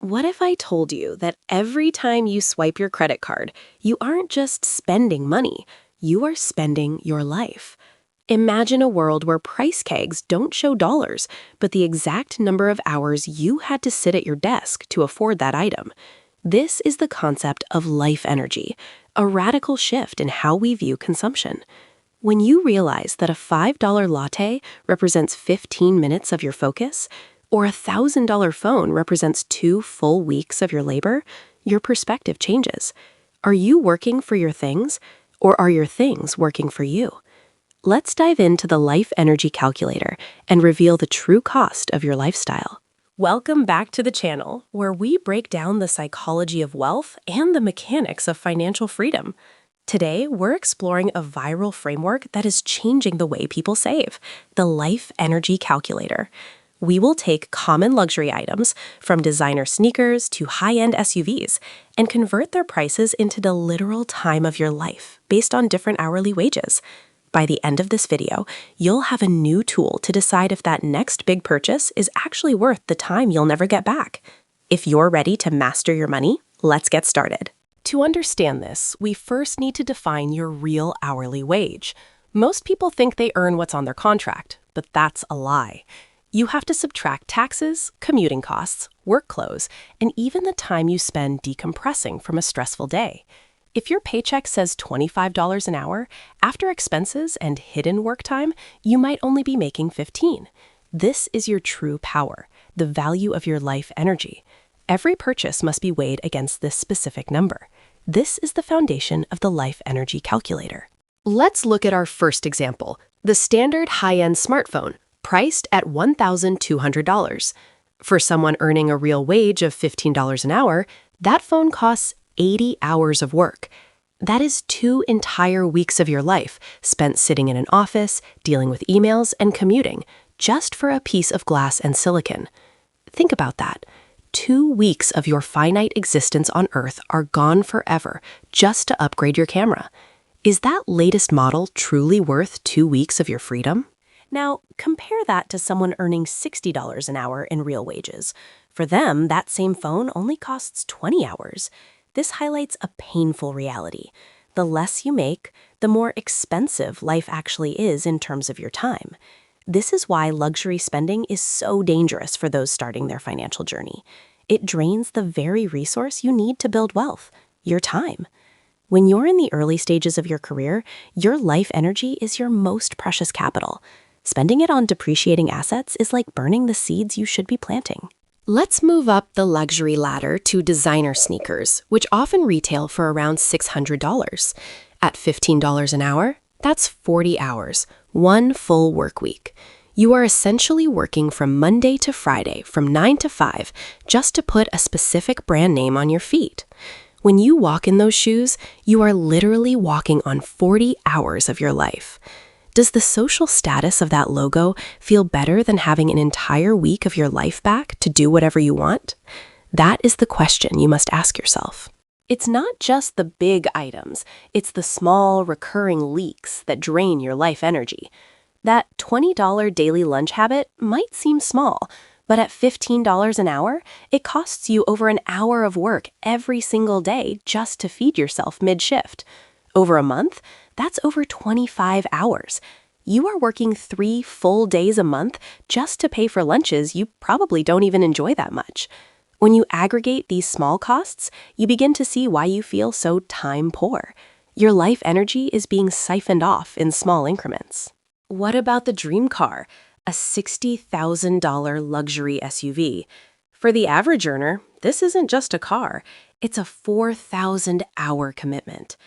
What if I told you that every time you swipe your credit card, you aren't just spending money, you are spending your life? Imagine a world where price tags don't show dollars, but the exact number of hours you had to sit at your desk to afford that item. This is the concept of LifeEnergy, a radical shift in how we view consumption. When you realize that a $5 latte represents 15 minutes of your focus, or a $1,000 phone represents 2 full weeks of your labor, your perspective changes. Are you working for your things, or are your things working for you? Let's dive into the LifeEnergy calculator and reveal the true cost of your lifestyle. Welcome back to the channel, where we break down the psychology of wealth and the mechanics of financial freedom. Today, we're exploring a viral framework that is changing the way people save, the LifeEnergy calculator. We will take common luxury items, from designer sneakers to high-end SUVs, and convert their prices into the literal time of your life based on different hourly wages. By the end of this video, you'll have a new tool to decide if that next big purchase is actually worth the time you'll never get back. If you're ready to master your money, let's get started. To understand this, we first need to define your real hourly wage. Most people think they earn what's on their contract, but that's a lie. You have to subtract taxes, commuting costs, work clothes, and even the time you spend decompressing from a stressful day. If your paycheck says $25 an hour, after expenses and hidden work time, you might only be making $15. This is your true power, the value of your life energy. Every purchase must be weighed against this specific number. This is the foundation of the LifeEnergy calculator. Let's look at our first example, the standard high-end smartphone, priced at $1,200. For someone earning a real wage of $15 an hour, that phone costs 80 hours of work. That is 2 entire weeks of your life spent sitting in an office, dealing with emails, and commuting, just for a piece of glass and silicon. Think about that. 2 weeks of your finite existence on Earth are gone forever just to upgrade your camera. Is that latest model truly worth 2 weeks of your freedom? Now, compare that to someone earning $60 an hour in real wages. For them, that same phone only costs 20 hours. This highlights a painful reality. The less you make, the more expensive life actually is in terms of your time. This is why luxury spending is so dangerous for those starting their financial journey. It drains the very resource you need to build wealth, your time. When you're in the early stages of your career, your life energy is your most precious capital. Spending it on depreciating assets is like burning the seeds you should be planting. Let's move up the luxury ladder to designer sneakers, which often retail for around $600. At $15 an hour, that's 40 hours, 1 full work week. You are essentially working from Monday to Friday, from 9 to 5, just to put a specific brand name on your feet. When you walk in those shoes, you are literally walking on 40 hours of your life. Does the social status of that logo feel better than having an entire week of your life back to do whatever you want? That is the question you must ask yourself. It's not just the big items, it's the small, recurring leaks that drain your life energy. That $20 daily lunch habit might seem small, but at $15 an hour, it costs you over an hour of work every single day just to feed yourself mid-shift. Over a month, that's over 25 hours. You are working 3 full days a month just to pay for lunches you probably don't even enjoy that much. When you aggregate these small costs, you begin to see why you feel so time poor. Your life energy is being siphoned off in small increments. What about the dream car, a $60,000 luxury SUV? For the average earner, this isn't just a car, it's a 4,000-hour commitment.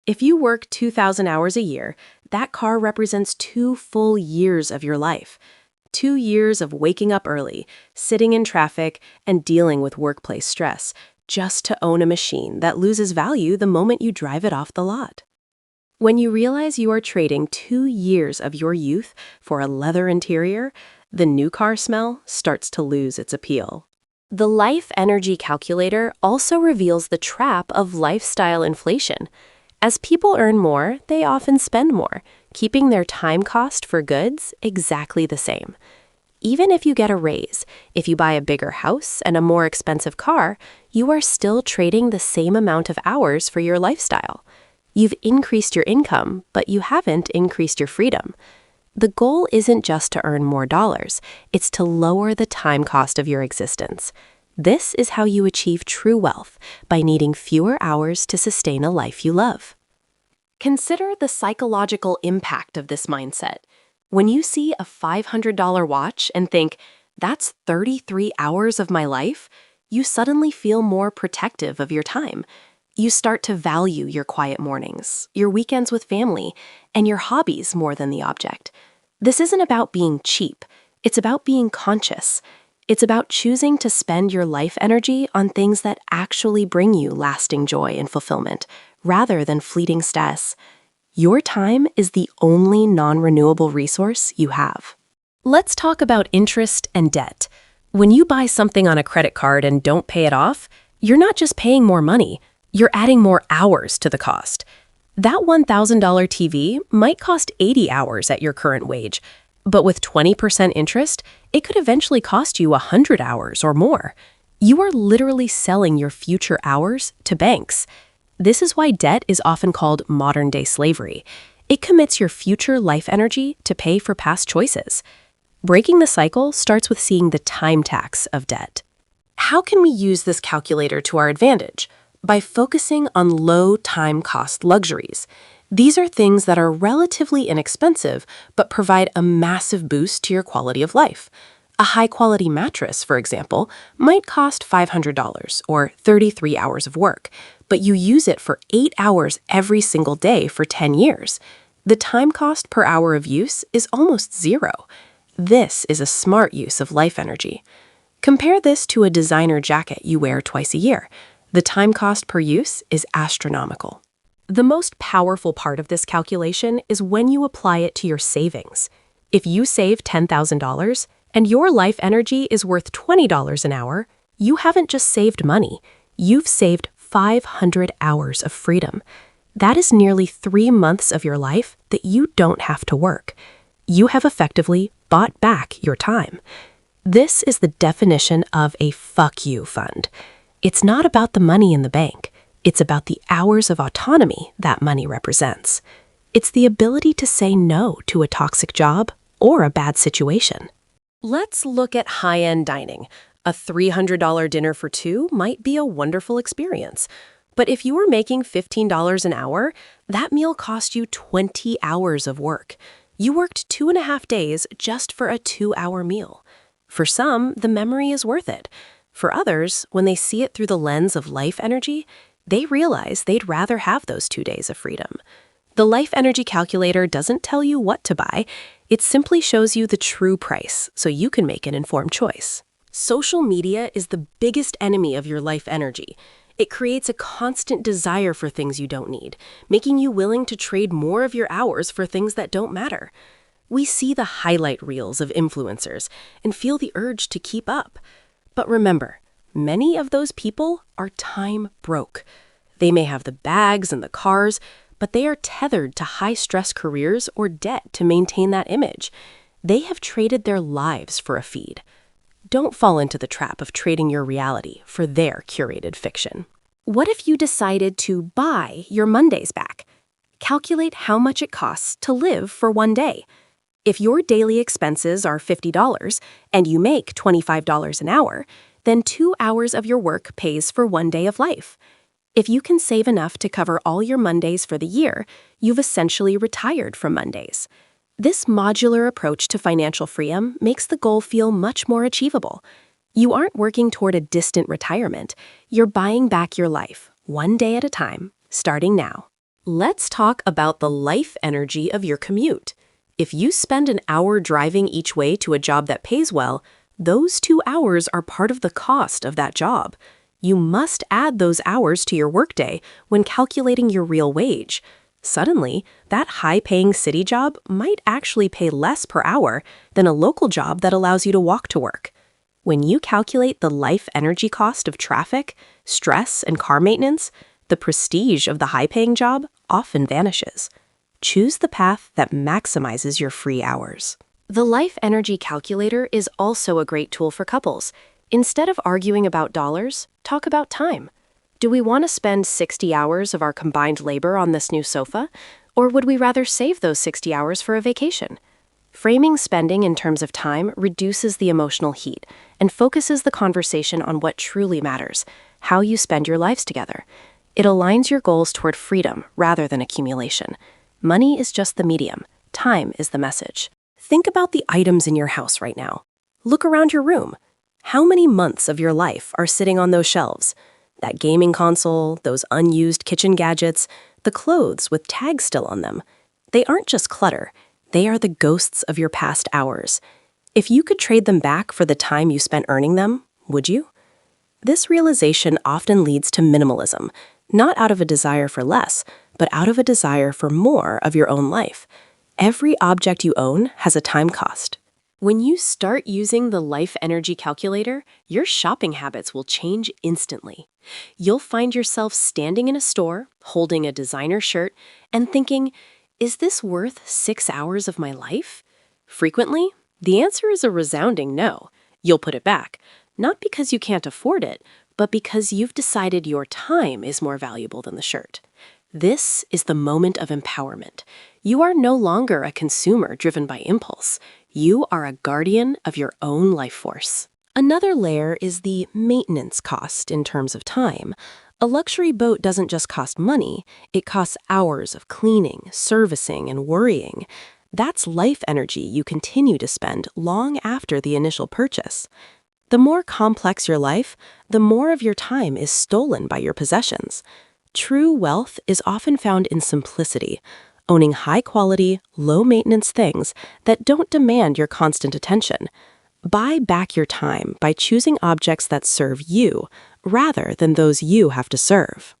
If you work 2,000 hours a year, that car represents 2 full years of your life. 2 years of waking up early, sitting in traffic, and dealing with workplace stress, just to own a machine that loses value the moment you drive it off the lot. When you realize you are trading 2 years of your youth for a leather interior, the new car smell starts to lose its appeal. The Life Energy calculator also reveals the trap of lifestyle inflation. As people earn more, they often spend more, keeping their time cost for goods exactly the same. Even if you get a raise, if you buy a bigger house and a more expensive car, you are still trading the same amount of hours for your lifestyle. You've increased your income, but you haven't increased your freedom. The goal isn't just to earn more dollars, it's to lower the time cost of your existence. This is how you achieve true wealth, by needing fewer hours to sustain a life you love. Consider the psychological impact of this mindset. When you see a $500 watch and think, that's 33 hours of my life, you suddenly feel more protective of your time. You start to value your quiet mornings, your weekends with family, and your hobbies more than the object. This isn't about being cheap. It's about being conscious. It's about choosing to spend your life energy on things that actually bring you lasting joy and fulfillment, rather than fleeting status. Your time is the only non-renewable resource you have. Let's talk about interest and debt. When you buy something on a credit card and don't pay it off, you're not just paying more money, you're adding more hours to the cost. That $1,000 TV might cost 80 hours at your current wage, but with 20% interest, it could eventually cost you 100 hours or more. You are literally selling your future hours to banks. This is why debt is often called modern-day slavery. It commits your future life energy to pay for past choices. Breaking the cycle starts with seeing the time tax of debt. How can we use this calculator to our advantage? By focusing on low time cost luxuries. These are things that are relatively inexpensive but provide a massive boost to your quality of life. A high-quality mattress, for example, might cost $500 or 33 hours of work, but you use it for 8 hours every single day for 10 years. The time cost per hour of use is almost zero. This is a smart use of life energy. Compare this to a designer jacket you wear twice a year. The time cost per use is astronomical. The most powerful part of this calculation is when you apply it to your savings. If you save $10,000 and your life energy is worth $20 an hour, you haven't just saved money, you've saved 500 hours of freedom. That is nearly 3 months of your life that you don't have to work. You have effectively bought back your time. This is the definition of a fuck you fund. It's not about the money in the bank. It's about the hours of autonomy that money represents. It's the ability to say no to a toxic job or a bad situation. Let's look at high-end dining. A $300 dinner for two might be a wonderful experience. But if you were making $15 an hour, that meal cost you 20 hours of work. You worked 2.5 days just for a 2-hour meal. For some, the memory is worth it. For others, when they see it through the lens of life energy, they realize they'd rather have those 2 days of freedom. The life energy calculator doesn't tell you what to buy. It simply shows you the true price so you can make an informed choice. Social media is the biggest enemy of your life energy. It creates a constant desire for things you don't need, making you willing to trade more of your hours for things that don't matter. We see the highlight reels of influencers and feel the urge to keep up. But remember, many of those people are time broke. They may have the bags and the cars, but they are tethered to high-stress careers or debt to maintain that image. They have traded their lives for a feed. Don't fall into the trap of trading your reality for their curated fiction. What if you decided to buy your Mondays back? Calculate how much it costs to live for one day. If your daily expenses are $50 and you make $25 an hour, then 2 hours of your work pays for 1 day of life. If you can save enough to cover all your Mondays for the year, you've essentially retired from Mondays. This modular approach to financial freedom makes the goal feel much more achievable. You aren't working toward a distant retirement. You're buying back your life, 1 day at a time, starting now. Let's talk about the life energy of your commute. If you spend an hour driving each way to a job that pays well, those 2 hours are part of the cost of that job. You must add those hours to your workday when calculating your real wage. Suddenly, that high-paying city job might actually pay less per hour than a local job that allows you to walk to work. When you calculate the life energy cost of traffic, stress, and car maintenance, the prestige of the high-paying job often vanishes. Choose the path that maximizes your free hours. The LifeEnergy calculator is also a great tool for couples. Instead of arguing about dollars, talk about time. Do we want to spend 60 hours of our combined labor on this new sofa? Or would we rather save those 60 hours for a vacation? Framing spending in terms of time reduces the emotional heat and focuses the conversation on what truly matters, how you spend your lives together. It aligns your goals toward freedom rather than accumulation. Money is just the medium. Time is the message. Think about the items in your house right now. Look around your room. How many months of your life are sitting on those shelves? That gaming console, those unused kitchen gadgets, the clothes with tags still on them. They aren't just clutter. They are the ghosts of your past hours. If you could trade them back for the time you spent earning them, would you? This realization often leads to minimalism, not out of a desire for less, but out of a desire for more of your own life. Every object you own has a time cost. When you start using the LifeEnergy calculator, your shopping habits will change instantly. You'll find yourself standing in a store, holding a designer shirt, and thinking, is this worth 6 hours of my life? Frequently, the answer is a resounding no. You'll put it back, not because you can't afford it, but because you've decided your time is more valuable than the shirt. This is the moment of empowerment. You are no longer a consumer driven by impulse. You are a guardian of your own life force. Another layer is the maintenance cost in terms of time. A luxury boat doesn't just cost money, it costs hours of cleaning, servicing, and worrying. That's life energy you continue to spend long after the initial purchase. The more complex your life, the more of your time is stolen by your possessions. True wealth is often found in simplicity, owning high-quality, low-maintenance things that don't demand your constant attention. Buy back your time by choosing objects that serve you, rather than those you have to serve.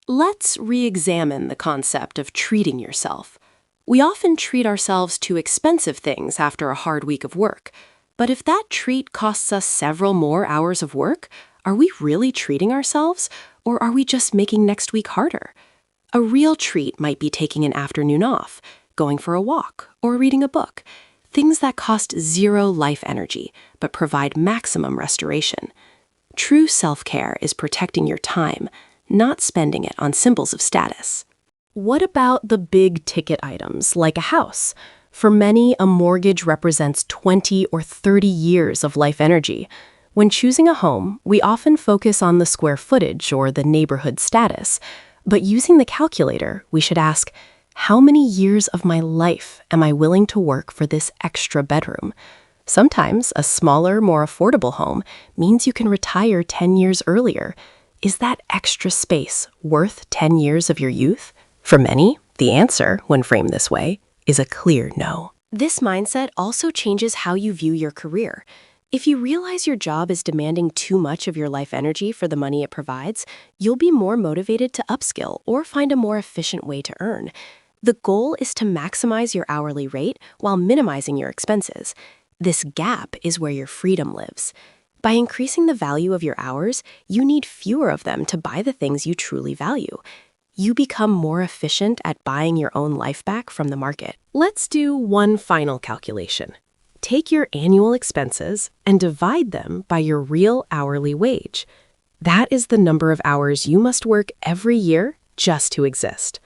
Let's re-examine the concept of treating yourself. We often treat ourselves to expensive things after a hard week of work. But if that treat costs us several more hours of work, are we really treating ourselves, or are we just making next week harder? A real treat might be taking an afternoon off, going for a walk, or reading a book. Things that cost zero life energy, but provide maximum restoration. True self-care is protecting your time, not spending it on symbols of status. What about the big-ticket items, like a house? For many, a mortgage represents 20 or 30 years of life energy. When choosing a home, we often focus on the square footage or the neighborhood status. But using the calculator, we should ask, how many years of my life am I willing to work for this extra bedroom? Sometimes a smaller, more affordable home means you can retire 10 years earlier. Is that extra space worth 10 years of your youth? For many, the answer, when framed this way, is a clear no. This mindset also changes how you view your career. If you realize your job is demanding too much of your life energy for the money it provides, you'll be more motivated to upskill or find a more efficient way to earn. The goal is to maximize your hourly rate while minimizing your expenses. This gap is where your freedom lives. By increasing the value of your hours, you need fewer of them to buy the things you truly value. You become more efficient at buying your own life back from the market. Let's do one final calculation. Take your annual expenses and divide them by your real hourly wage. That is the number of hours you must work every year just to exist.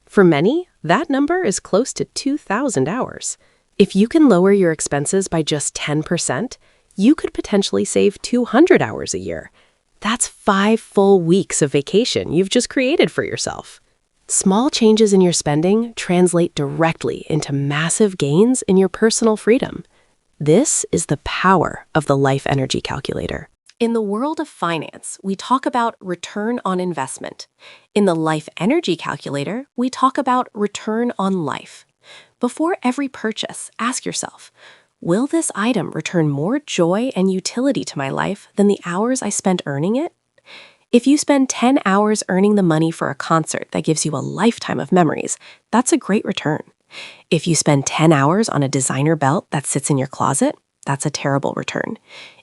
For many, that number is close to 2,000 hours. If you can lower your expenses by just 10%, you could potentially save 200 hours a year. That's 5 full weeks of vacation you've just created for yourself. Small changes in your spending translate directly into massive gains in your personal freedom. This is the power of the Life Energy Calculator. In the world of finance, we talk about return on investment. In the Life Energy Calculator, we talk about return on life. Before every purchase, ask yourself, will this item return more joy and utility to my life than the hours I spent earning it? If you spend 10 hours earning the money for a concert that gives you a lifetime of memories, that's a great return. If you spend 10 hours on a designer belt that sits in your closet, that's a terrible return.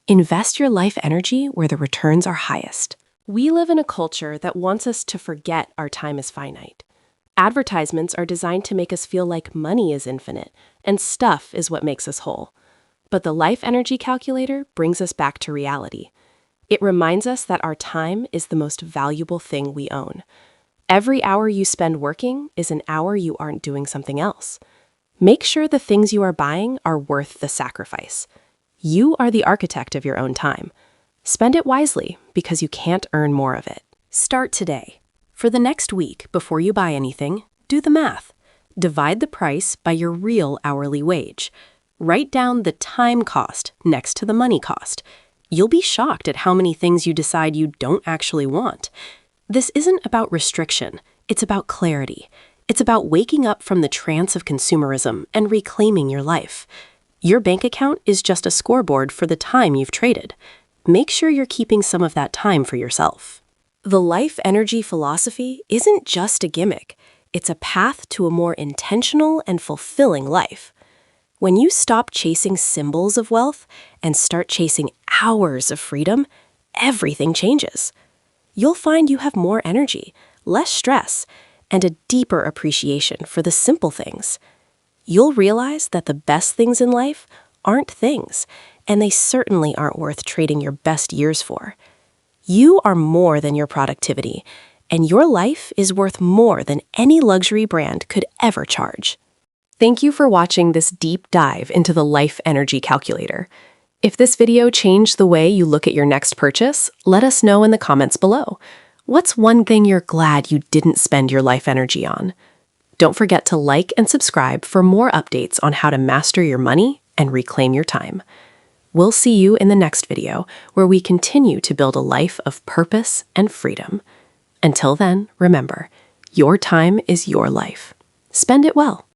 Invest your life energy where the returns are highest. We live in a culture that wants us to forget our time is finite. Advertisements are designed to make us feel like money is infinite, and stuff is what makes us whole. But the LifeEnergy calculator brings us back to reality. It reminds us that our time is the most valuable thing we own. Every hour you spend working is an hour you aren't doing something else. Make sure the things you are buying are worth the sacrifice. You are the architect of your own time. Spend it wisely because you can't earn more of it. Start today. For the next week, before you buy anything, do the math. Divide the price by your real hourly wage. Write down the time cost next to the money cost. You'll be shocked at how many things you decide you don't actually want. This isn't about restriction. It's about clarity. It's about waking up from the trance of consumerism and reclaiming your life. Your bank account is just a scoreboard for the time you've traded. Make sure you're keeping some of that time for yourself. The LifeEnergy philosophy isn't just a gimmick. It's a path to a more intentional and fulfilling life. When you stop chasing symbols of wealth and start chasing hours of freedom, everything changes. You'll find you have more energy, less stress, and a deeper appreciation for the simple things. You'll realize that the best things in life aren't things, and they certainly aren't worth trading your best years for. You are more than your productivity, and your life is worth more than any luxury brand could ever charge. Thank you for watching this deep dive into the LifeEnergy calculator. If this video changed the way you look at your next purchase, let us know in the comments below. What's one thing you're glad you didn't spend your LifeEnergy on? Don't forget to like and subscribe for more updates on how to master your money and reclaim your time. We'll see you in the next video, where we continue to build a life of purpose and freedom. Until then, remember, your time is your life. Spend it well.